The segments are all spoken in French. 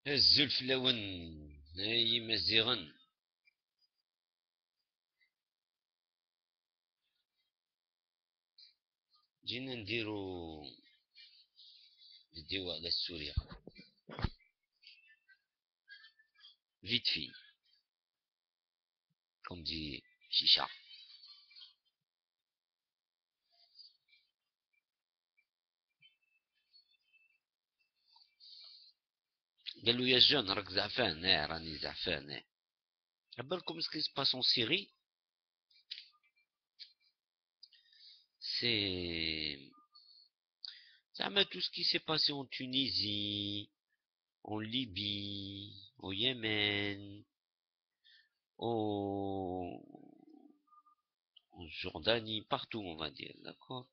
الزلف لون اي مزيغن. جينا نديرو فيديو على سوريا فيت في كوم دي شيشة. قالوا يا جون راك زعفان. راني زعفان. عبالكم سكي سباس اون سيري سي زعما tout ce qui s'est passé en Tunisie, en Libye, au Yémen, au en Jordanie, partout on va dire, d'accord.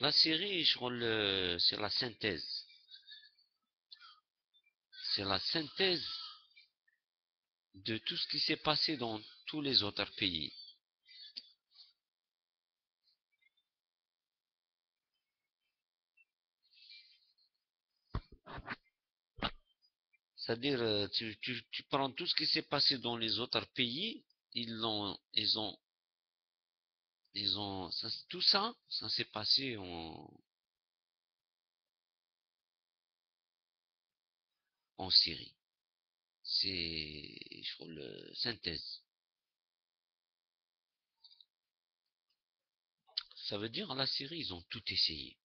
La série, c'est la synthèse. C'est la synthèse de tout ce qui s'est passé dans tous les autres pays. C'est-à-dire, tu prends tout ce qui s'est passé dans les autres pays, tout ça, ça s'est passé en Syrie. C'est, je crois, le synthèse. Ça veut dire, la Syrie, ils ont tout essayé.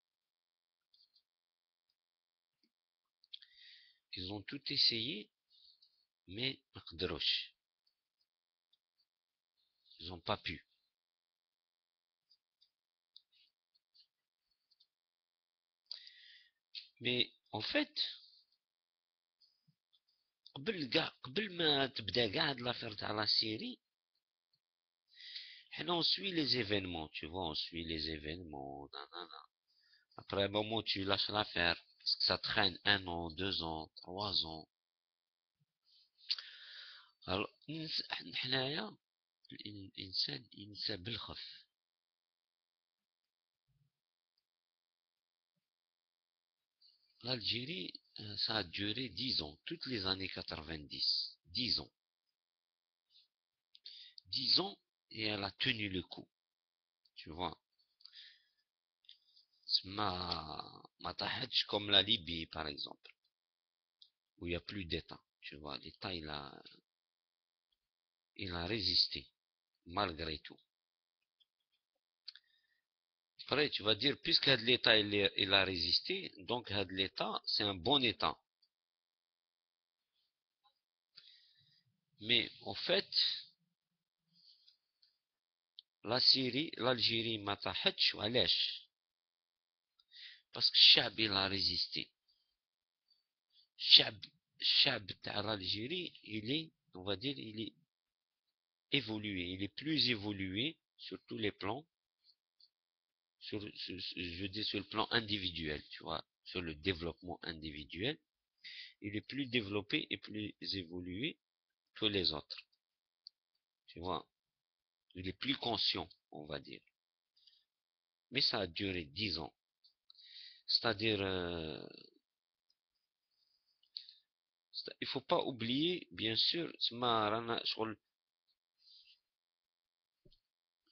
Ils ont tout essayé, mais ils n'ont pas pu. Mais en fait, قبل ما تبدا قاع هاد لافير تاع لا سيري، حنا on suit les événements, tu vois, on suit les événements, nanana. Après un moment, tu lâches l'affaire, parce que ça traîne 1 an, 2 ans, 3 ans. Alors, حنايا الإنسان ينسى بالخف. L'Algérie, ça a duré 10 ans, toutes les années 90. 10 ans. 10 ans, et elle a tenu le coup, tu vois. ما طاحتش comme la Libye, par exemple, où il n'y a plus d'État, tu vois. L'État, il a résisté, malgré tout. Après, tu vas dire, puisque l'État, il a résisté, donc l'État, c'est un bon État. Mais, en fait, la Syrie, l'Algérie, ما طاحتش وعلاش؟ parce que الشعب il a résisté. الشعب تاع l'Algérie, on va dire, il est évolué, il est plus évolué sur tous les plans, je veux dire sur le plan individuel, tu vois, sur le développement individuel, il est plus développé et plus évolué que les autres, tu vois, il est plus conscient, on va dire. Mais ça a duré 10 ans. C'est-à-dire, il faut pas oublier, bien sûr,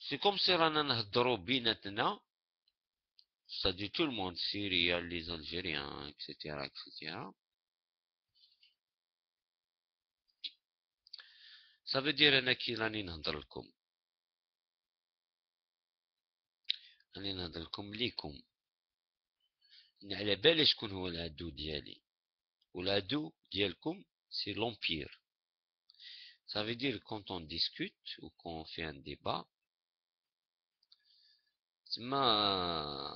c'est comme si رانا نهضروا بيناتنا. C'est-à-dire tout le monde, Syriens, les Algériens, etc., etc. Ça veut dire أنا كي راني نهضر لكم، راني نهضر لكم ليكم، على بالي شكون هو العدو ديالي، والعدو ديالكم c'est l'empire. Ça veut dire quand on discute ou quand on fait un débat, تما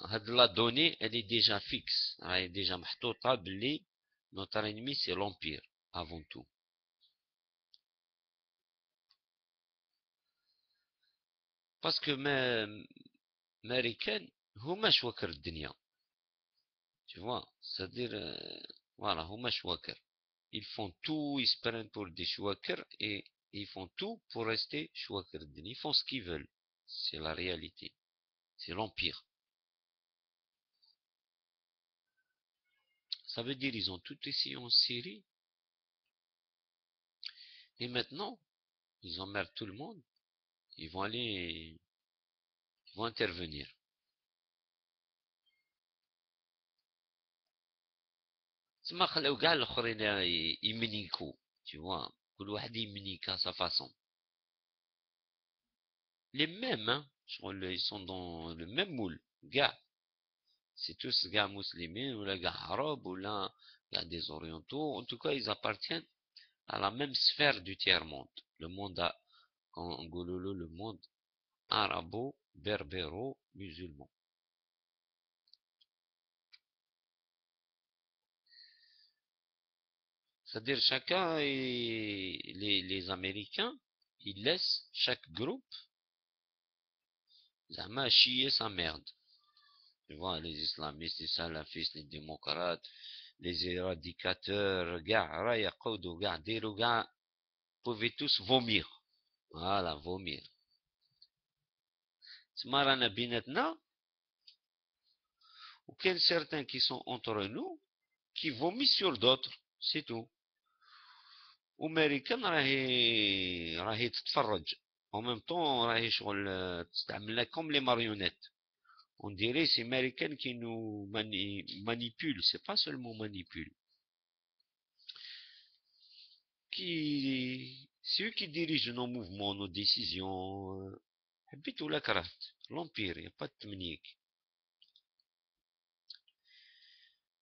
هاد la donnée elle est déjà fixe، راهي déjà محطوطة بلي notre ennemi c'est l'empire avant tout. parce que الامريكان هما شواكر الدنيا، tu vois, c'est-à-dire voilà هما شواكر. Ils font tout, ils se prennent pour des chouakers et et ils font tout pour rester Chouakerdin. Ils font ce qu'ils veulent. C'est la réalité. C'est l'empire. Ça veut dire ils ont tout essayé en Syrie. Et maintenant, ils emmerdent tout le monde. Ils vont intervenir. تسمى خلاو كاع الاخرين يمنيكو tu vois كل واحد يمنيك à sa façon. Les mêmes hein, ils sont dans le même moule كاع. C'est tous gars musulmans ou les gars arabes ou là il y a des orientaux. En tout cas, ils appartiennent à la même sphère du tiers-monde. Le monde en Gololo, le monde arabo-berbéro-musulman. C'est-à-dire chacun, les Américains, ils laissent chaque groupe zama chier sa merde. Tu vois, les islamistes, les salafistes, les démocrates, les éradicateurs, pouvaient tous vomir. Voilà, vomir. Smarana binatna, ou quels certains qui sont entre nous, qui vomissent sur d'autres. C'est tout. وامريكان راهي تتفرج en même temps راهي شغل تستعملنا comme les marionnettes. On dirait c'est américaine qui nous manipule, c'est pas seulement manipule. C'est eux qui dirigent nos mouvements, nos décisions. حبيت ولا كرهت l'empire, il n'y a pas de tmnik.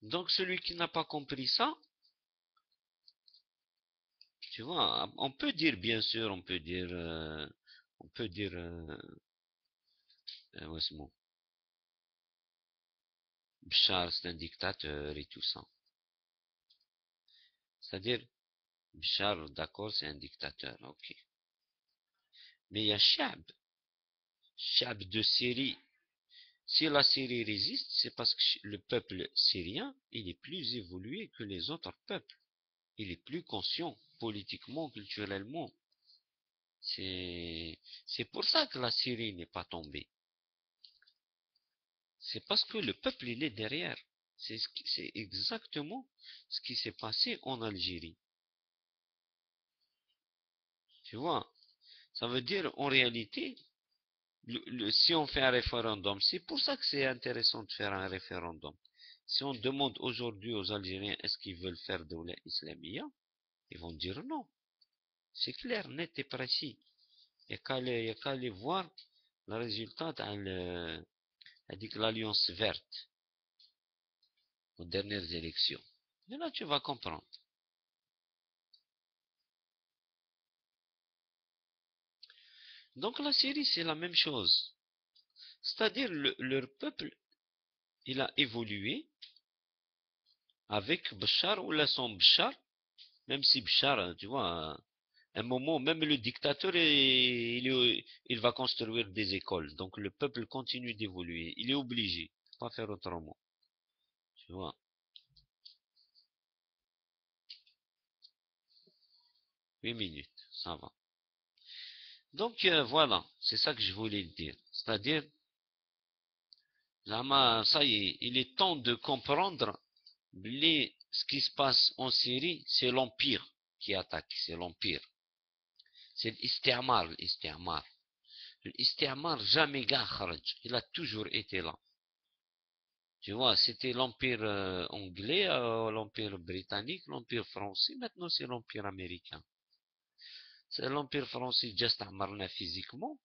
Donc celui qui n'a pas compris ça, tu vois, on peut dire bien sûr, on peut dire Bachar c'est un dictateur et tout ça. C'est-à-dire, Bachar, d'accord, c'est un dictateur, ok. Mais il y a Chab de Syrie. Si la Syrie résiste, c'est parce que le peuple syrien, il est plus évolué que les autres peuples. Il est plus conscient, politiquement, culturellement. C'est pour ça que la Syrie n'est pas tombée. C'est parce que le peuple, il est derrière. C'est exactement ce qui s'est passé en Algérie. Tu vois, ça veut dire, en réalité, si on fait un référendum, c'est pour ça que c'est intéressant de faire un référendum. Si on demande aujourd'hui aux Algériens est-ce qu'ils veulent faire de l'islamia, ils vont dire non. C'est clair, net et précis. Il n'y a qu'à aller voir le résultat de l'Alliance verte aux dernières élections. Et là, tu vas comprendre. Donc la Syrie, c'est la même chose. C'est-à-dire, leur peuple, il a évolué avec Bachar ou la son Bachar, même si Bachar, tu vois, à un moment, même le dictateur, il va construire des écoles. Donc le peuple continue d'évoluer. Il est obligé, pas faire autrement. Tu vois. 8 minutes, ça va. Donc voilà, c'est ça que je voulais dire. C'est-à-dire, ça y est, il est temps de comprendre ce qui se passe en Syrie, c'est l'empire qui attaque, c'est l'empire. C'est l'istimar, l'istimar. L'istimar jamais kharaj, il a toujours été là. Tu vois, c'était l'empire anglais, l'empire britannique, l'empire français, maintenant c'est l'empire américain. C'est l'empire français juste amarna physiquement.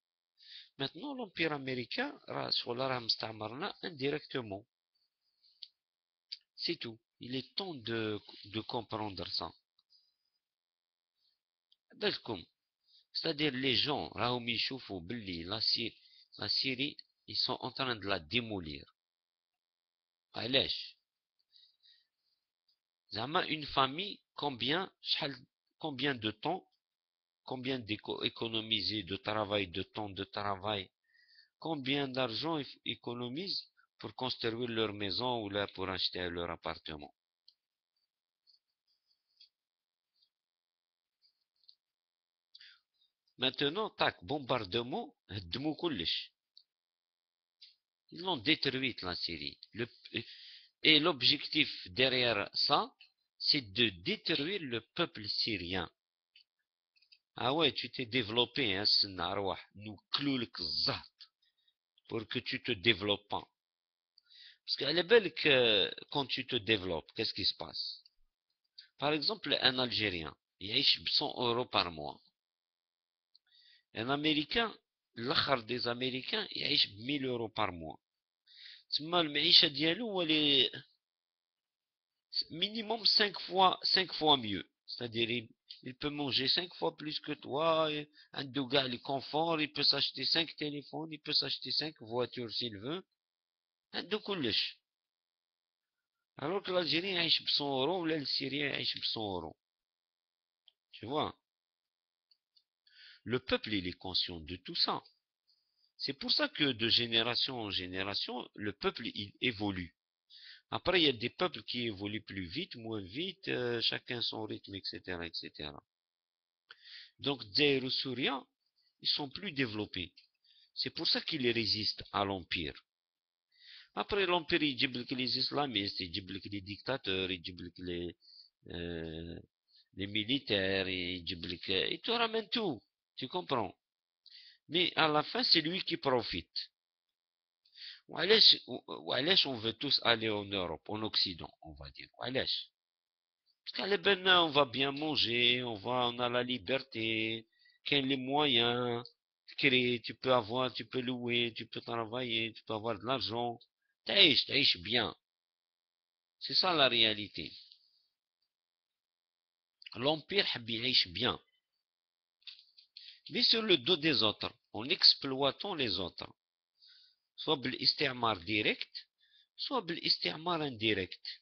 Maintenant l'empire américain, amarna indirectement. C'est tout. Il est temps de comprendre ça. C'est-à-dire les gens, Raoumi Choufou, Billy, la Syrie, ils sont en train de la démolir. علاش زعما une famille combien de temps combien d'économiser de travail de temps de travail combien d'argent économisent pour construire leur maison ou là pour acheter leur appartement. Maintenant, tac, bombardement, هدموا كلش. Ils l'ont détruite, la Syrie. Et l'objectif derrière ça, c'est de détruire le peuple syrien. Ah ouais, tu t'es développé, hein, nous cloulk pour que tu te développes pas. Parce qu'elle est belle que quand tu te développes, qu'est-ce qui se passe? Par exemple, un Algérien, il a 100 euros par mois. Un Américain, l'achar des Américains, il a 1000 euros par mois. تما المعيشة ديالو هو minimum 5 fois mieux. C'est-à-dire, il peut manger 5 fois plus que toi, عنده كاع les conforts, il peut s'acheter 5 téléphones, il peut s'acheter 5 voitures s'il veut, عنده كلش. Alors que l'Algérien يعيش ب 100 euros, ou le Syrien يعيش ب 100 euros. Tu vois? Le peuple, il est conscient de tout ça. C'est pour ça que de génération en génération, le peuple, il évolue. Après, il y a des peuples qui évoluent plus vite, moins vite, chacun son rythme, etc., etc. Donc, Zaire ou Souria, ils sont plus développés. C'est pour ça qu'ils résistent à l'Empire. Après, l'Empire, il dit que les islamistes, il dit que les dictateurs, il dit que les militaires, il dit que... Il te ramène tout, tu comprends? Mais à la fin, c'est lui qui profite. وعلاش on veut tous aller en Europe, en Occident, on va dire. وعلاش? Parce qu'à l'Ebena, on va bien manger, on a la liberté, qu'il les moyens de créer, tu peux avoir, tu peux louer, tu peux travailler, tu peux avoir de l'argent. T'aïches bien. C'est ça la réalité. L'Empire يعيش bien. Mais sur le dos des autres, en exploitant les autres. Soit بالاستعمار direct, soit بالاستعمار indirect.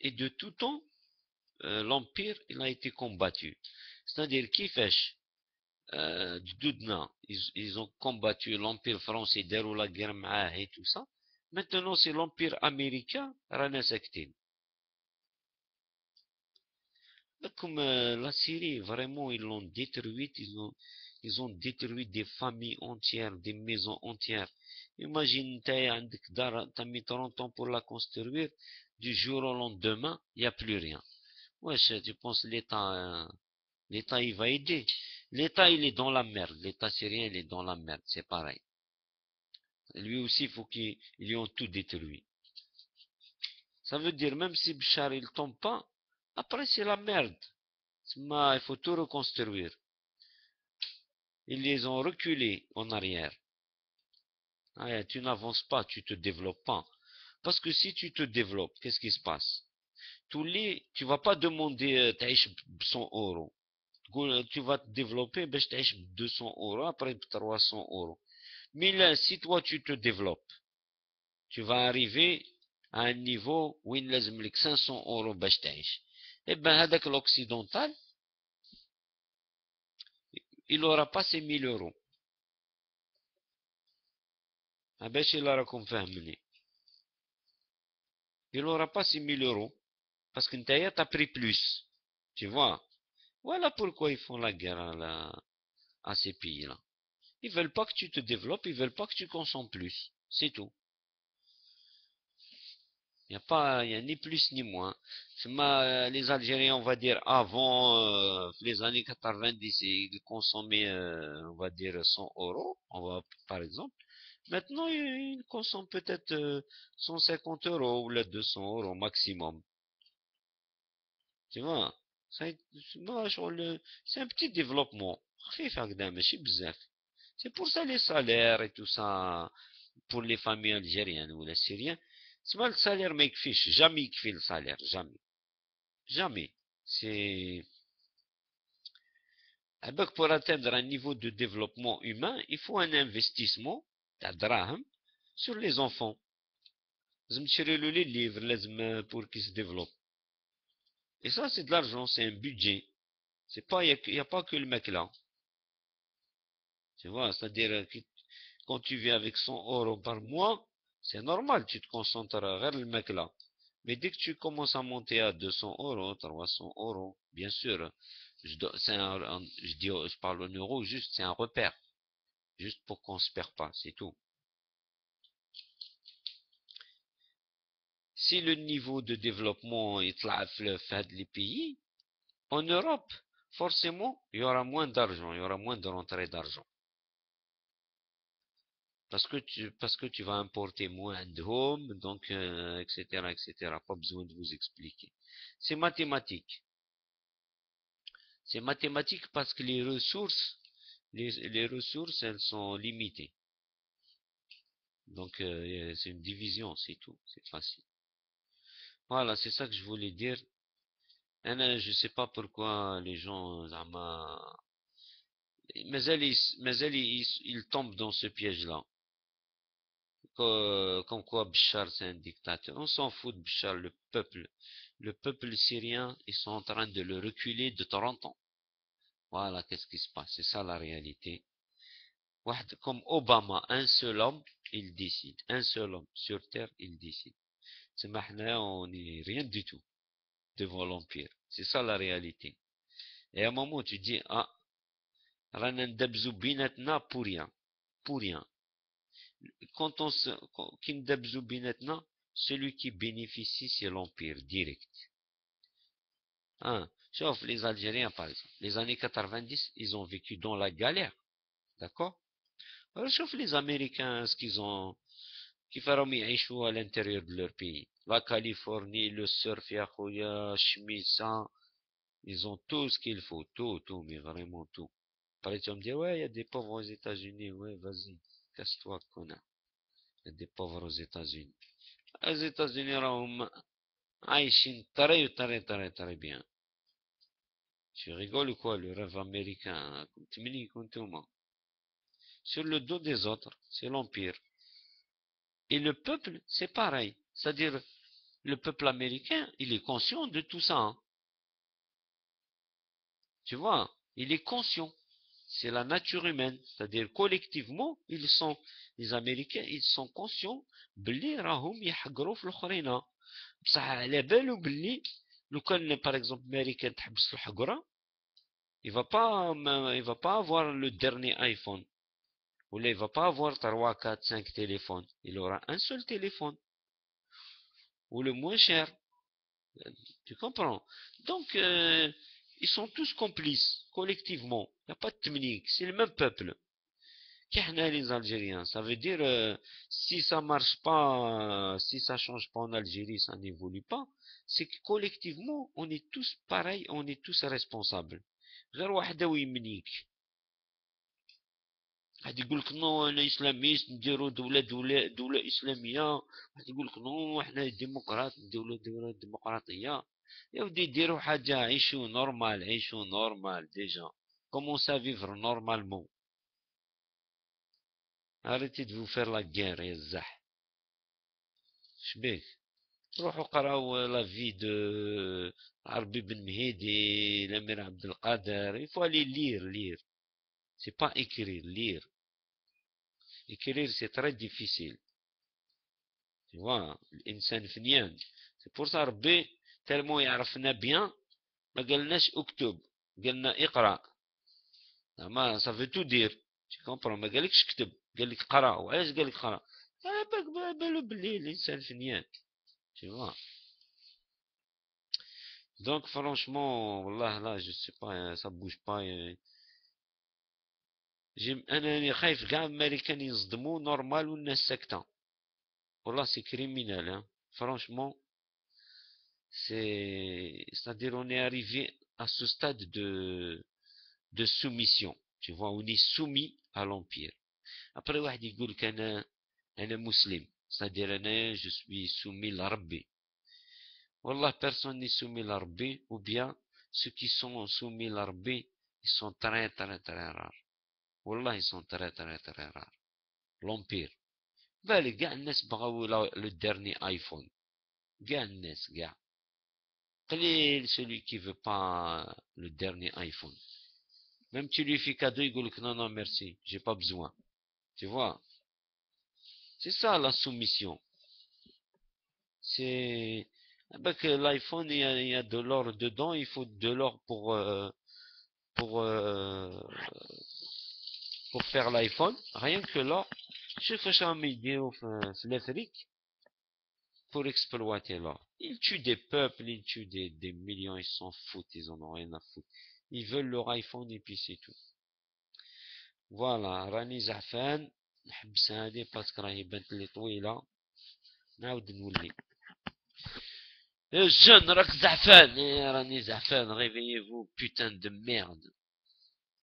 Et de tout temps, l'Empire, il a été combattu. C'est-à-dire, كيفاش ils ont combattu l'Empire français, déroulé la guerre معاه et tout ça. Maintenant, c'est l'Empire américain, رانا ساكتين. Comme la Syrie, vraiment, ils l'ont détruite, ils ont détruit des familles entières, des maisons entières. Imagine, t'as mis 30 ans pour la construire, du jour au lendemain, il n'y a plus rien. Wesh, tu penses l'État, il va aider. L'État, il est dans la merde. L'État syrien, il est dans la merde. C'est pareil. Lui aussi, il faut qu'ils lui ont tout détruit. Ça veut dire, même si Bachar, il tombe pas, après, c'est la merde. Il faut tout reconstruire. Ils les ont reculés en arrière. Ah, tu n'avances pas, tu te développes pas. Parce que si tu te développes, qu'est-ce qui se passe? Tu vas pas demander 100 euros. Tu vas te développer, ben, je t'achète 200 euros, après 300 euros. Mais là, si toi tu te développes, tu vas arriver à un niveau où il لازم لك 500 euros باش تعيش. Eh ben, هذاك l'occidental, il aura pas ces 1000 euros. باش il راكم فاهمني. Il aura pas ces 1000 euros. Parce que نتايا t'as pris plus. Tu vois? Voilà pourquoi ils font la guerre à ces pays-là. Ils veulent pas que tu te développes, ils veulent pas que tu consommes plus. C'est tout. Il y a ni plus ni moins. Les Algériens, on va dire, avant les années 90, ils consommaient, on va dire, 100 euros, par exemple. Maintenant, ils consomment peut-être 150 euros ou les 200 euros maximum. Tu vois? C'est un petit développement. C'est pour ça les salaires et tout ça, pour les familles algériennes ou les Syriens. C'est pas le salaire, mais fiche. Jamais il fait le salaire. Jamais. Jamais. C'est, donc pour atteindre un niveau de développement humain, il faut un investissement, d'draham, sur les enfants. لازم تشري له les livres, لازم pour qu'ils se développent. Et ça, c'est de l'argent, c'est un budget. C'est pas, il y a pas que le mec là. Tu vois, c'est-à-dire que quand tu vis avec 100 euros par mois, c'est normal, tu te concentres vers le mec là. Mais dès que tu commences à monter à 200 euros, 300 euros, bien sûr, Je parle en euros, juste, c'est un repère. Juste pour qu'on se perd pas, c'est tout. Si le niveau de développement est les pays, en Europe, forcément, il y aura moins d'argent, il y aura moins de rentrée d'argent. Parce que tu vas importer moins de home, donc, etc., etc. Pas besoin de vous expliquer. C'est mathématique. C'est mathématique parce que les ressources, elles sont limitées. Donc, c'est une division, c'est tout. C'est facile. Voilà, c'est ça que je voulais dire. Je sais pas pourquoi les gens, ils tombent dans ce piège-là. Comme quoi Bachar c'est un dictateur. On s'en fout de Bachar, le peuple. Le peuple syrien, ils sont en train de le reculer de 30 ans. Voilà, qu'est-ce qui se passe. C'est ça la réalité. Comme Obama, un seul homme, il décide. Un seul homme sur terre, il décide. C'est maintenant, on n'est rien du tout devant l'Empire. C'est ça la réalité. Et à un moment, tu dis, ah, رانا ندبزو بيناتنا pour rien. Pour rien. Qui ندبزو بيناتنا, celui qui bénéficie, c'est l'Empire direct. Hein. Sauf les Algériens, par exemple. Les années 90, ils ont vécu dans la galère. D'accord? Alors, sauf les Américains, ce qu'ils ont, qui feront يعيشوا à l'intérieur de leur pays. La Californie, le surf, ya khoya, Chemissa, ils ont tout ce qu'il faut. Tout, tout, mais vraiment tout. Après, tu vas me dire, ouais, il y a des pauvres aux États-Unis. Ouais, vas-y, casse-toi, connard. Il y a des pauvres aux États-Unis. Les États-Unis, عايشين très bien. Tu rigoles ou quoi, le rêve américain? Sur le dos des autres, c'est l'empire. Et le peuple, c'est pareil. C'est-à-dire, le peuple américain, il est conscient de tout ça. Hein. Tu vois, il est conscient. C'est la nature humaine. C'est-à-dire, collectivement, les Américains, ils sont conscients. بلي راهم يحقروا في الآخرين. بصح على بالو بلي لو كان par exemple américain تحبس في الحقرة, il va pas avoir le dernier iPhone. Ou là, il va pas avoir 3, 4, 5 téléphones. Il aura un seul téléphone. Ou le moins cher. Tu comprends? Donc, ils sont tous complices, collectivement. Il n'y a pas de technique. C'est le même peuple. Qu'est-ce les Algériens? Ça veut dire, si ça marche pas, si ça change pas en Algérie, ça n'évolue pas. C'est que collectivement, on est tous pareils, on est tous responsables. غير واحد ويمنيك. واحد يقول لك نو انا اسلاميست نديرو دولة اسلامية. واحد يقول لك نو احنا ديمقراط نديرو دولة ديمقراطية. يا ودي ديروا حاجة, عيشوا نورمال ديجا. Commencez à vivre normalement. Arrêtez de vous faire la guerre يا الزح. شبيك؟ روحوا قراو لا في دو عربي بن مهيدي, الامير عبد القادر. Il faut aller lire. C'est pas écrire, lire. Écrire, c'est très difficile. Tu vois, الإنسان فنيان. C'est pour ça ربي tellement يعرفنا bien ما قالناش اكتب, قالنا اقرأ. ما ça veut tout dire. Tu comprends, ما قالكش اكتب, قالك قرأ. وعلاش قالك قرأ؟ بالو بلي الإنسان فنيان. Tu vois. Donc franchement, والله là, je sais pas, ça bouge pas. أنا خايف كاع الأمريكان يصدموا نورمال والناس ساكتة. والله c'est criminel, hein. Franchement, c'est-à-dire on est arrivé à ce stade de soumission. Tu vois, on est soumis à l'empire. Après, واحد يقول لك أنا مسلم. C'est-à-dire je suis soumis à Rabbi. Wallah, personne n'est soumis à Rabbi, ou bien ceux qui sont soumis à Rabbi, ils sont très rares. Wallah, ils sont très rares. L'empire. بالك كاع الناس بغاو le dernier iPhone. كاع الناس كاع. قليل celui qui veut pas le dernier iPhone. Même tu lui fais cadeau, il dit non, non, merci, j'ai pas besoin. Tu vois? C'est ça la soumission. C'est, avec l'iPhone, il y a de l'or dedans, il faut de l'or pour faire l'iPhone. Rien que là, شوف واش راهم يديروا في l'Afrique pour exploiter là. Ils tuent des peuples, ils tuent des millions, ils s'en foutent, ils en ont rien à foutre. Ils veulent leur iPhone et puis c'est tout. فوالا راني زعفان، نحبس هادي باسكو راهي بنت لي طويلة. نعاود نولي الجن راك زعفان. راني زعفان. réveillez-vous putain de merde.